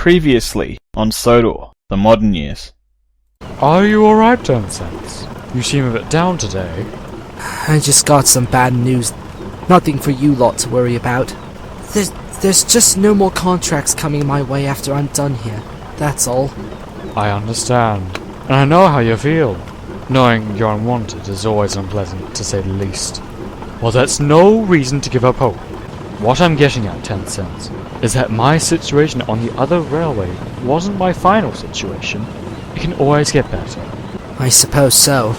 Previously on Sodor, the modern years. Are you alright, 10 cents? You seem a bit down today. I just got some bad news. Nothing for you lot to worry about. There's just no more contracts coming my way after I'm done here. That's all. I understand. And I know how you feel. Knowing you're unwanted is always unpleasant, to say the least. Well, that's no reason to give up hope. What I'm getting at, 10 cents, is that my situation on the other railway wasn't my final situation. It can always get better. I suppose so.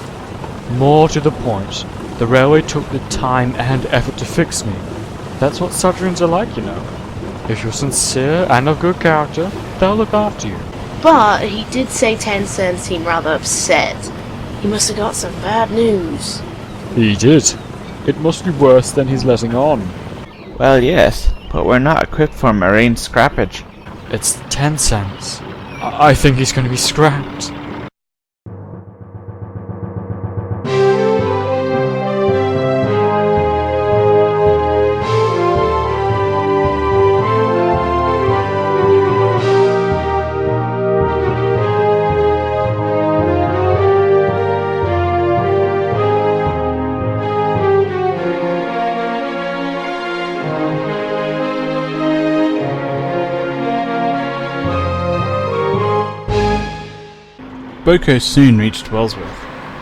More to the point, the railway took the time and effort to fix me. That's what Sudrians are like, you know. If you're sincere and of good character, they'll look after you. But he did say 10 cents seemed rather upset. He must have got some bad news. He did. It must be worse than he's letting on. Well, yes, but we're not equipped for marine scrappage. It's 10 cents. I think he's going to be scrapped. Boco soon reached Wellsworth.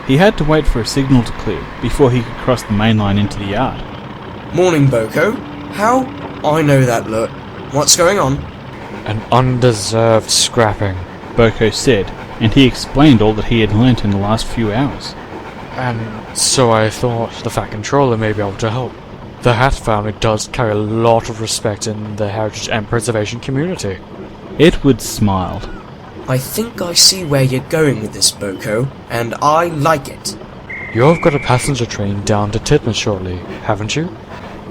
He had to wait for a signal to clear before he could cross the main line into the yard. Morning, Boco. How? I know that look. What's going on? An undeserved scrapping. Boco said, and he explained all that he had learnt in the last few hours. And so I thought the Fat Controller may be able to help. The Hat family does carry a lot of respect in the heritage and preservation community. Edward smiled. I think I see where you're going with this, Boco, and I like it. You've got a passenger train down to Titmus shortly, haven't you?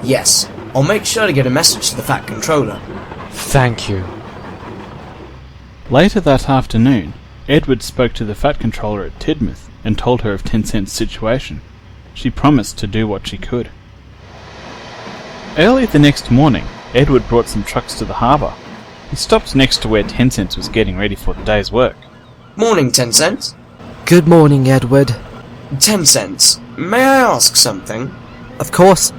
Yes, I'll make sure to get a message to the Fat Controller. Thank you. Later that afternoon, Edward spoke to the Fat Controller at Tidmouth and told her of 10 Cent's situation. She promised to do what she could. Early the next morning, Edward brought some trucks to the harbour. He stopped next to where 10 Cents was getting ready for the day's work. Morning, 10 cents. Good morning, Edward. 10 cents. May I ask something? Of course.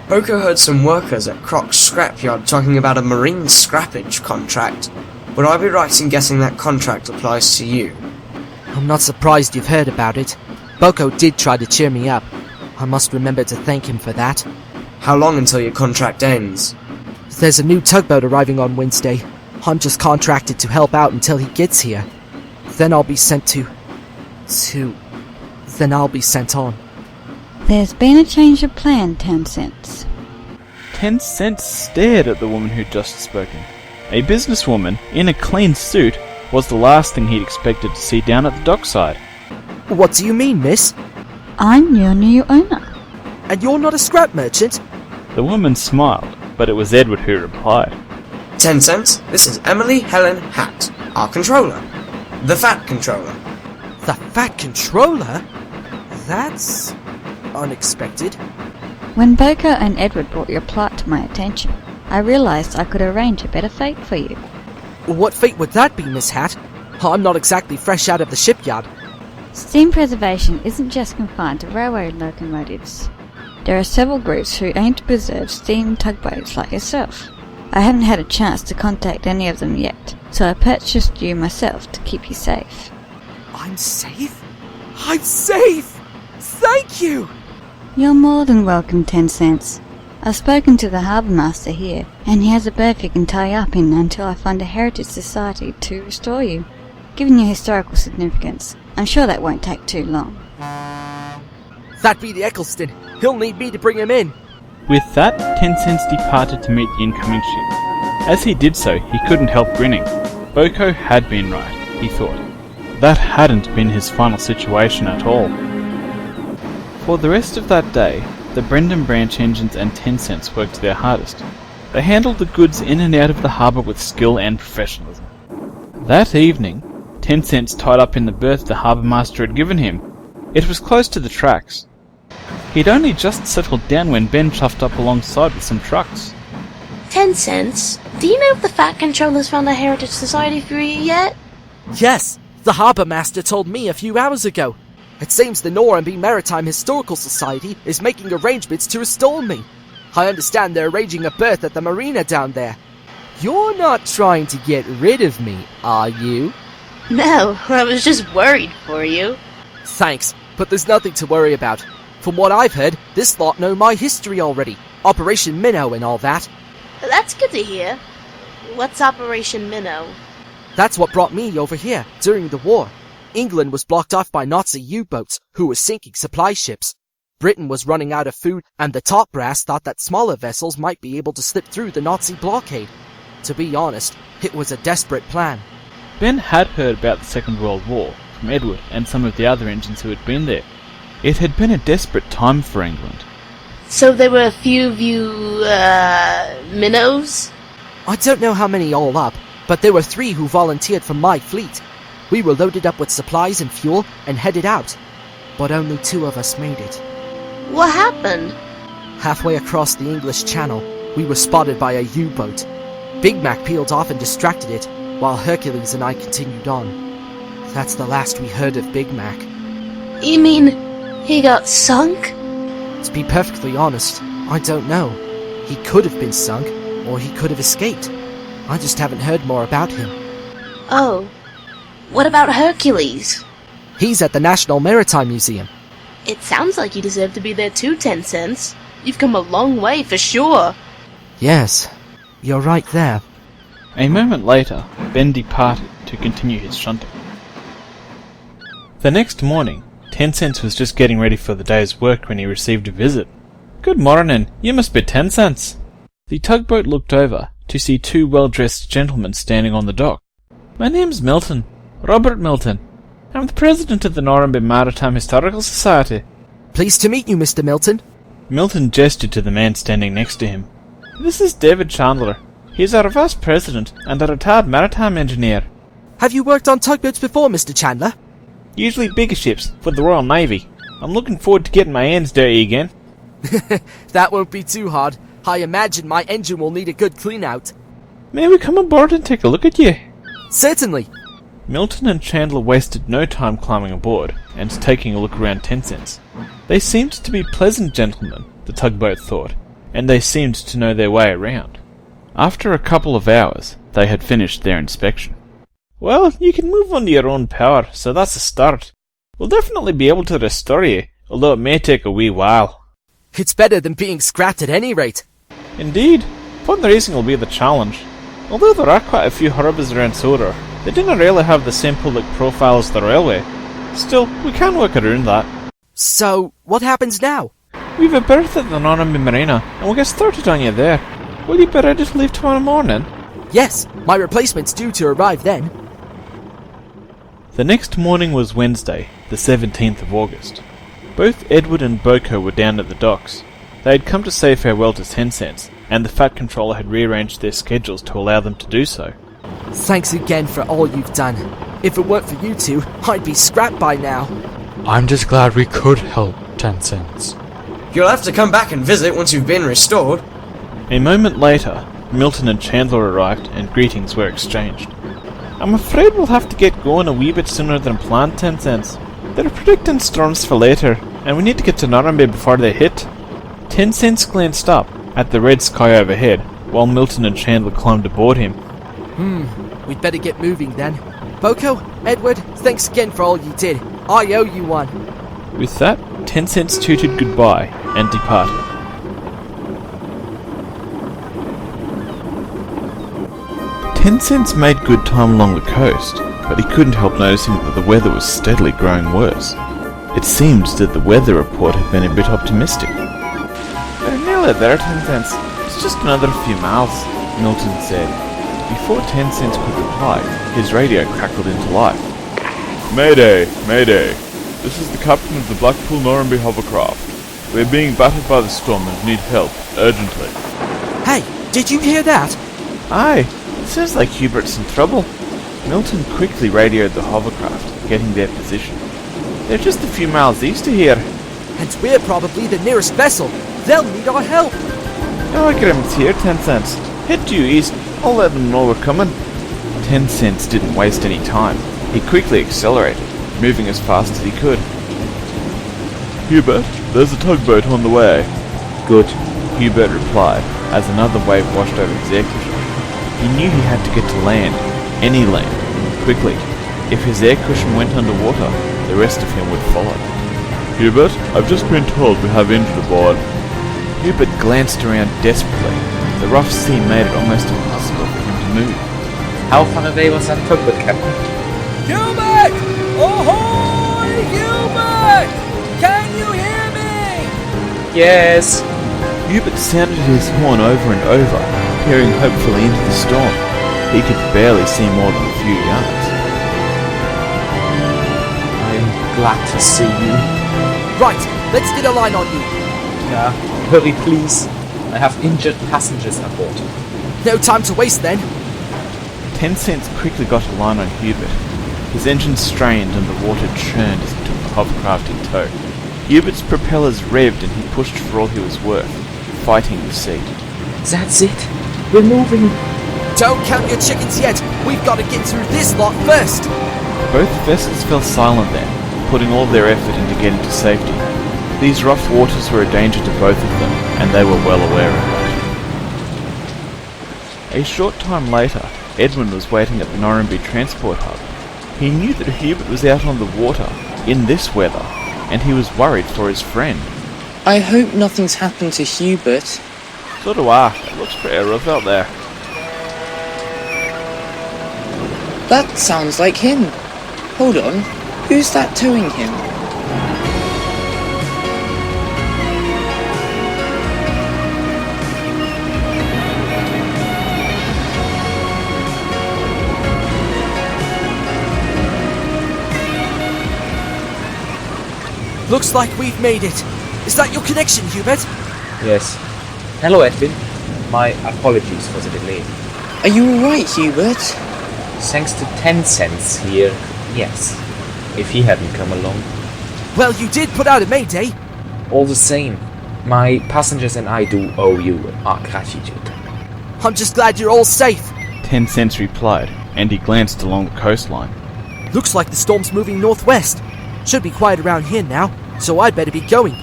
Boco heard some workers at Croc's scrapyard talking about a marine scrappage contract. Would I be right in guessing that contract applies to you? I'm not surprised you've heard about it. Boco did try to cheer me up. I must remember to thank him for that. How long until your contract ends? There's a new tugboat arriving on Wednesday. I'm just contracted to help out until he gets here. Then I'll be sent Then I'll be sent on. There's been a change of plan, 10 cents. 10 Cents stared at the woman who'd just spoken. A businesswoman, in a clean suit, was the last thing he'd expected to see down at the dockside. What do you mean, miss? I'm your new owner. And you're not a scrap merchant? The woman smiled, but it was Edward who replied. 10 cents. This is Emily Helen Hatt, our controller. The Fat Controller. The Fat Controller? That's unexpected. When Boco and Edward brought your plot to my attention, I realized I could arrange a better fate for you. What fate would that be, Miss Hatt? I'm not exactly fresh out of the shipyard. Steam preservation isn't just confined to railway locomotives. There are several groups who aim to preserve steam tugboats like yourself. I haven't had a chance to contact any of them yet, so I purchased you myself to keep you safe. I'm safe? I'm safe! Thank you! You're more than welcome, 10 cents. I've spoken to the harbour master here, and he has a berth you can tie up in until I find a heritage society to restore you. Given your historical significance, I'm sure that won't take too long. That be the Eccleston. He'll need me to bring him in. With that, 10 Cents departed to meet the incoming ship. As he did so, he couldn't help grinning. Boco had been right, he thought. That hadn't been his final situation at all. For the rest of that day, the Brendan Branch engines and 10 Cents worked their hardest. They handled the goods in and out of the harbour with skill and professionalism. That evening, 10 Cents tied up in the berth the harbour master had given him. It was close to the tracks. He'd only just settled down when Ben chuffed up alongside with some trucks. 10 cents, do you know if the Fat Controller's found a Heritage Society for you yet? Yes, the Harbour Master told me a few hours ago. It seems the Norramby Maritime Historical Society is making arrangements to restore me. I understand they're arranging a berth at the marina down there. You're not trying to get rid of me, are you? No, I was just worried for you. Thanks, but there's nothing to worry about. From what I've heard, this lot know my history already. Operation Minnow and all that. That's good to hear. What's Operation Minnow? That's what brought me over here during the war. England was blocked off by Nazi U-boats who were sinking supply ships. Britain was running out of food, and the top brass thought that smaller vessels might be able to slip through the Nazi blockade. To be honest, it was a desperate plan. Ben had heard about the Second World War from Edward and some of the other engines who had been there. It had been a desperate time for England. So there were a few of you, minnows? I don't know how many all up, but there were 3 who volunteered from my fleet. We were loaded up with supplies and fuel and headed out. But only 2 of us made it. What happened? Halfway across the English Channel, we were spotted by a U-boat. Big Mac peeled off and distracted it, while Hercules and I continued on. That's the last we heard of Big Mac. You mean he got sunk? To be perfectly honest, I don't know. He could have been sunk, or he could have escaped. I just haven't heard more about him. Oh. What about Hercules? He's at the National Maritime Museum. It sounds like you deserve to be there too, 10 cents. You've come a long way, for sure. Yes, you're right there. A moment later, Ben departed to continue his shunting. The next morning, 10 Cents was just getting ready for the day's work when he received a visit. "Good morning, you must be 10 Cents." The tugboat looked over to see 2 well-dressed gentlemen standing on the dock. "My name's Milton, Robert Milton. I'm the president of the Norramby Maritime Historical Society." Pleased to meet you, Mr. Milton. Milton gestured to the man standing next to him. "This is David Chandler. He is our vice president and a retired maritime engineer. Have you worked on tugboats before, Mr. Chandler? Usually bigger ships for the Royal Navy. I'm looking forward to getting my hands dirty again." That won't be too hard. I imagine my engine will need a good clean-out. "May we come aboard and take a look at you?" Certainly. Milton and Chandler wasted no time climbing aboard and taking a look around 10 Cents. They seemed to be pleasant gentlemen, the tugboat thought, and they seemed to know their way around. After a couple of hours, they had finished their inspection. "Well, you can move under your own power, so that's a start. We'll definitely be able to restore you, although it may take a wee while." It's better than being scrapped at any rate. "Indeed. Fundraising will be the challenge. Although there are quite a few harbours around Sodor, they do not really have the same public profile as the railway. Still, we can work around that." So, what happens now? "We've a berth at the Norramby Marina, and we'll get started on you there. Will you be ready to leave tomorrow morning?" Yes, my replacement's due to arrive then. The next morning was Wednesday, the 17th of August. Both Edward and Boco were down at the docks. They had come to say farewell to 10 Cents, and the Fat Controller had rearranged their schedules to allow them to do so. Thanks again for all you've done. If it weren't for you two, I'd be scrapped by now. I'm just glad we could help 10 Cents. You'll have to come back and visit once you've been restored. A moment later, Milton and Chandler arrived and greetings were exchanged. "I'm afraid we'll have to get going a wee bit sooner than planned, 10 Cents. They're predicting storms for later, and we need to get to Norramby before they hit." 10 Cents glanced up at the red sky overhead, while Milton and Chandler climbed aboard him. We'd better get moving then. Boco, Edward, thanks again for all you did. I owe you one. With that, 10 Cents tooted goodbye and departed. Ten Cents made good time along the coast, but he couldn't help noticing that the weather was steadily growing worse. It seemed that the weather report had been a bit optimistic. "They're nearly there, 10 Cents. It's just another few miles," Milton said. Before 10 Cents could reply, his radio crackled into life. "Mayday! Mayday! This is the captain of the Blackpool Norramby hovercraft. We're being battered by the storm and need help, urgently." Hey, did you hear that? "Aye, it sounds like Hubert's in trouble." Milton quickly radioed the hovercraft, getting their position. "They're just a few miles east of here." And we're probably the nearest vessel. They'll need our help. "Telegrams here, 10 Cents. Head due east. I'll let them know we're coming. 10 Cents didn't waste any time. He quickly accelerated, moving as fast as he could. Hubert, there's a tugboat on the way. Good. Hubert replied, as another wave washed over his air cushion. He knew he had to get to land, any land, quickly. If his air cushion went underwater, the rest of him would follow. Hubert, I've just been told we have injured aboard. Hubert glanced around desperately. The rough sea made it almost impossible for him to move. How far away was that tugboat, Captain? Hubert! Ahoy, Hubert! Can you hear me? Yes. Hubert sounded his horn over and over, peering hopefully into the storm. He could barely see more than a few yards. I'm glad to see you. Right, let's get a line on you. Yeah, hurry please. I have injured passengers aboard. No time to waste then. 10 Cents quickly got a line on Hubert. His engine strained and the water churned as he took the hovercraft in tow. Hubert's propellers revved and he pushed for all he was worth, fighting the sea. That's it. We're moving. Don't count your chickens yet. We've got to get through this lot first. Both vessels fell silent then, putting all their effort into getting to safety. These rough waters were a danger to both of them, and they were well aware of it. A short time later, Edwin was waiting at the Norrumby transport hub. He knew that Hubert was out on the water, in this weather, and he was worried for his friend. I hope nothing's happened to Hubert. So do I. It looks pretty rough out there. That sounds like him. Hold on, who's that towing him? Looks like we've made it. Is that your connection, Hubert? Yes. Hello, Edwin. My apologies for the delay. Are you alright, Hubert? Thanks to 10 Cents here, yes. If he hadn't come along. Well, you did put out a mayday. All the same, my passengers and I do owe you our gratitude. I'm just glad you're all safe. 10 Cents replied, and he glanced along the coastline. Looks like the storm's moving northwest. Should be quiet around here now, so I'd better be going.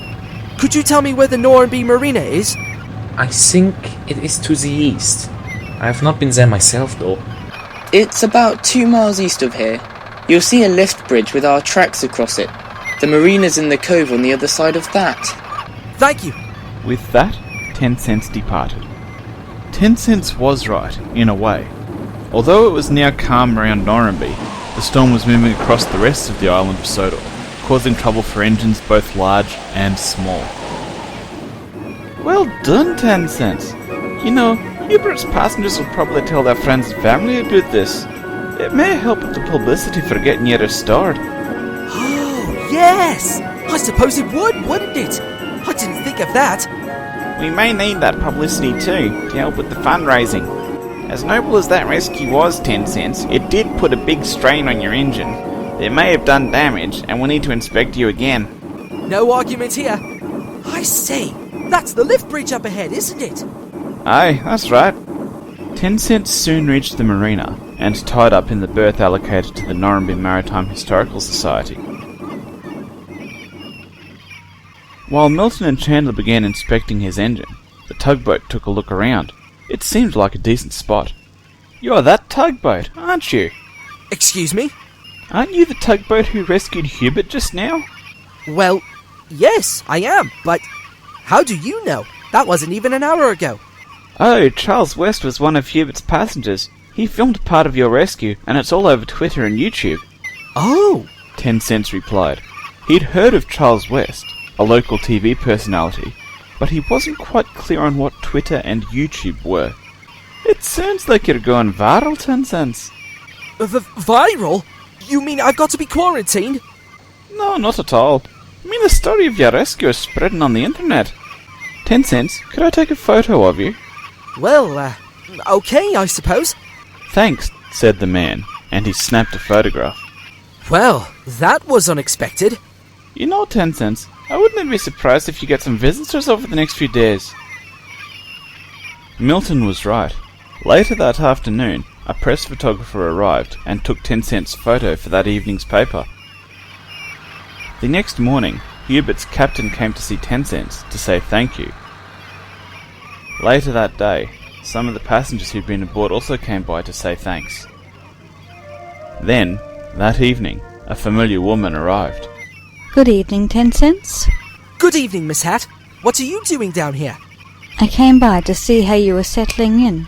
Could you tell me where the Norrumby Marina is? I think it is to the east. I have not been there myself, though. It's about 2 miles east of here. You'll see a lift bridge with our tracks across it. The marina's in the cove on the other side of that. Thank you. With that, 10 Cents departed. 10 Cents was right, in a way. Although it was now calm around Norrumby, the storm was moving across the rest of the island of Sodor, causing trouble for engines both large and small. Well done, 10 Cents. You know, Hubert's passengers will probably tell their friends and family about this. It may help with the publicity for getting you restored. Oh, yes! I suppose it would, wouldn't it? I didn't think of that. We may need that publicity too, to help with the fundraising. As noble as that rescue was, 10 Cents, it did put a big strain on your engine. It may have done damage, and we'll need to inspect you again. No argument here. I say, that's the lift bridge up ahead, isn't it? Aye, that's right. 10 Cents soon reached the marina, and tied up in the berth allocated to the Norrumby Maritime Historical Society. While Milton and Chandler began inspecting his engine, the tugboat took a look around. It seemed like a decent spot. You're that tugboat, aren't you? Excuse me? Aren't you the tugboat who rescued Hubert just now? Well, yes, I am, but how do you know? That wasn't even an hour ago. Oh, Charles West was one of Hubert's passengers. He filmed part of your rescue, and it's all over Twitter and YouTube. Oh! 10 Cents replied. He'd heard of Charles West, a local TV personality, but he wasn't quite clear on what Twitter and YouTube were. It sounds like you're going viral, 10 Cents. Viral? You mean I've got to be quarantined? No, not at all. I mean the story of your rescue is spreading on the internet. 10 Cents, could I take a photo of you? Well, okay, I suppose. Thanks, said the man, and he snapped a photograph. Well, that was unexpected. You know, 10 Cents, I wouldn't be surprised if you get some visitors over the next few days. Milton was right. Later that afternoon, a press photographer arrived and took 10 cents' photo for that evening's paper. The next morning, Hubert's captain came to see 10 cents to say thank you. Later that day, some of the passengers who'd been aboard also came by to say thanks. Then, that evening, a familiar woman arrived. Good evening, 10 cents. Good evening, Miss Hat. What are you doing down here? I came by to see how you were settling in.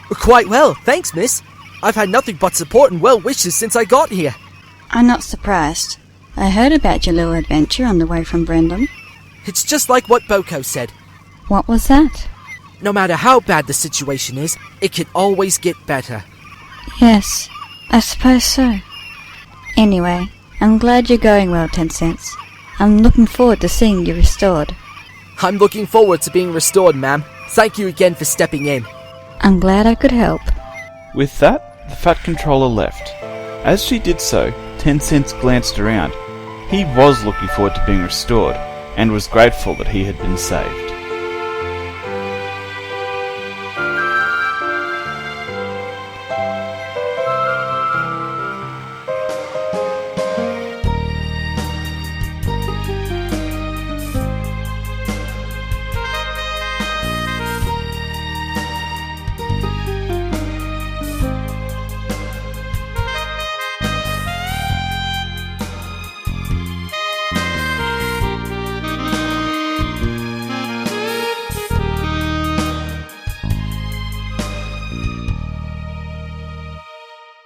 Quite well, thanks, miss. I've had nothing but support and well wishes since I got here. I'm not surprised. I heard about your little adventure on the way from Brendam. It's just like what Boco said. What was that? No matter how bad the situation is, it can always get better. Yes, I suppose so. Anyway, I'm glad you're going well, 10 cents. I'm looking forward to seeing you restored. I'm looking forward to being restored, ma'am. Thank you again for stepping in. I'm glad I could help. With that, the Fat Controller left. As she did so, 10 cents glanced around. He was looking forward to being restored, and was grateful that he had been saved.